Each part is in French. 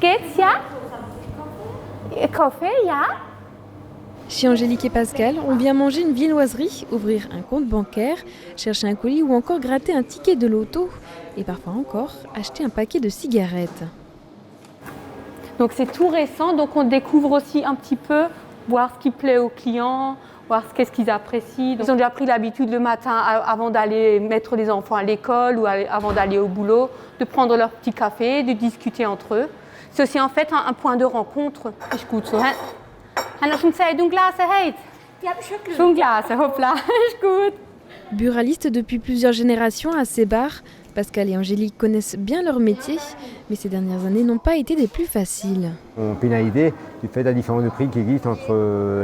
Geht's, ja? Kaffee, ja? Chez Angélique et Pascal, on vient manger une viennoiserie, ouvrir un compte bancaire, chercher un colis ou encore gratter un ticket de loto. Et parfois encore, acheter un paquet de cigarettes. Donc c'est tout récent, donc on découvre aussi un petit peu, voir ce qui plaît aux clients, voir qu'est-ce qu'ils apprécient. Ils ont déjà pris l'habitude le matin, avant d'aller mettre les enfants à l'école ou avant d'aller au boulot, de prendre leur petit café, de discuter entre eux. C'est aussi en fait un point de rencontre. Is goed zo, hè? En als je zei, doe een glazen heet. Ja, zo'n glazen, hopla, is goed. Buralistes depuis plusieurs générations à ces bars, Pascal et Angélique connaissent bien leur métier, mais ces dernières années n'ont pas été des plus faciles. On pénalisait du fait de la différence de prix qui existe entre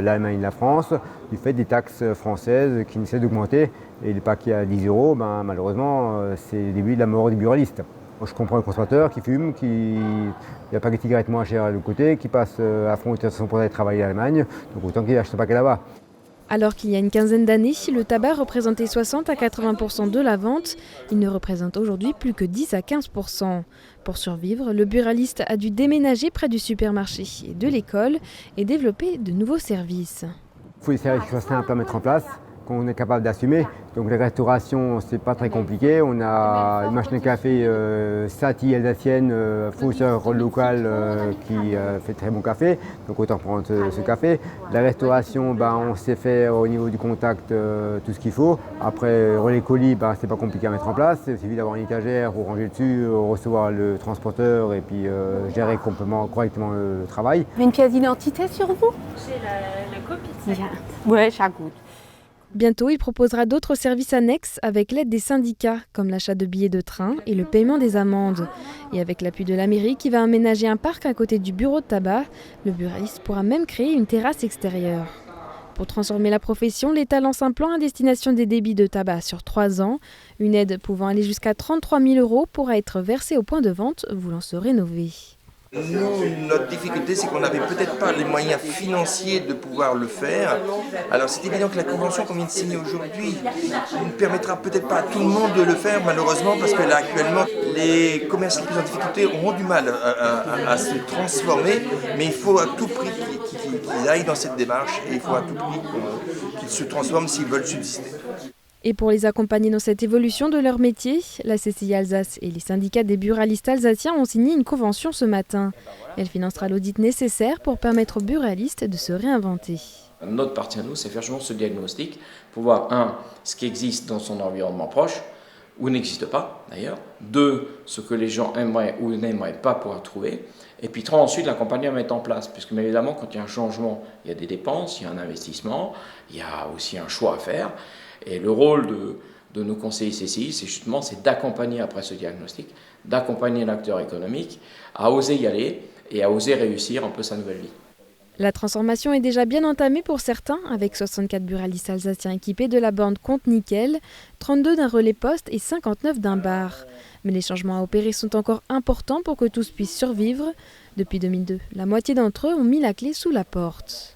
l'Allemagne et la France, du fait des taxes françaises qui ne cessent d'augmenter. Et les paquets à 10 €, malheureusement, c'est le début de la mort des buralistes. Moi, je comprends le consommateur qui fume, il n'y a pas de cigarettes moins chères à l'autre côté, qui passe à fond pour aller travailler en Allemagne, donc autant qu'il achète un paquet là-bas. Alors qu'il y a une quinzaine d'années, le tabac représentait 60 à 80% de la vente, il ne représente aujourd'hui plus que 10 à 15%. Pour survivre, le buraliste a dû déménager près du supermarché et de l'école et développer de nouveaux services. Il faut des services qui soient simples à mettre en place, qu'on est capable d'assumer. Donc la restauration, c'est pas très compliqué. On a une machine à café Sati alsacienne, fournisseur local qui fait très bon café. Donc autant prendre ce café. La restauration, on sait faire au niveau du contact tout ce qu'il faut. Après, relais colis, c'est pas compliqué à mettre en place. Il suffit d'avoir une étagère ou ranger dessus, recevoir le transporteur et puis gérer correctement le travail. Une pièce d'identité sur vous? J'ai la copie. Ouais, c'est good. Bientôt, il proposera d'autres services annexes avec l'aide des syndicats, comme l'achat de billets de train et le paiement des amendes. Et avec l'appui de la mairie qui va aménager un parc à côté du bureau de tabac, le buraliste pourra même créer une terrasse extérieure. Pour transformer la profession, l'État lance un plan à destination des débits de tabac sur 3 ans. Une aide pouvant aller jusqu'à 33 000 € pourra être versée au point de vente voulant se rénover. Nous, notre difficulté, c'est qu'on n'avait peut-être pas les moyens financiers de pouvoir le faire. Alors c'est évident que la convention qu'on vient de signer aujourd'hui ne permettra peut-être pas à tout le monde de le faire, malheureusement, parce que là, actuellement, les commerces les plus en difficulté auront du mal à se transformer, mais il faut à tout prix qu'ils aillent dans cette démarche et il faut à tout prix qu'ils se transforment s'ils veulent subsister. Et pour les accompagner dans cette évolution de leur métier, la CCI Alsace et les syndicats des buralistes alsaciens ont signé une convention ce matin. Elle financera l'audit nécessaire pour permettre aux buralistes de se réinventer. Notre partie à nous, c'est faire justement ce diagnostic pour voir, ce qui existe dans son environnement proche, ou n'existe pas d'ailleurs, 2, ce que les gens aimeraient ou n'aimeraient pas pouvoir trouver, et puis 3, ensuite l'accompagner à mettre en place, puisque bien évidemment quand il y a un changement, il y a des dépenses, il y a un investissement, il y a aussi un choix à faire. Et le rôle de nos conseillers CCI, c'est d'accompagner après ce diagnostic, d'accompagner l'acteur économique à oser y aller et à oser réussir un peu sa nouvelle vie. La transformation est déjà bien entamée pour certains, avec 64 buralistes alsaciens équipés de la borne Compte Nickel, 32 d'un relais poste et 59 d'un bar. Mais les changements à opérer sont encore importants pour que tous puissent survivre. Depuis 2002, la moitié d'entre eux ont mis la clé sous la porte.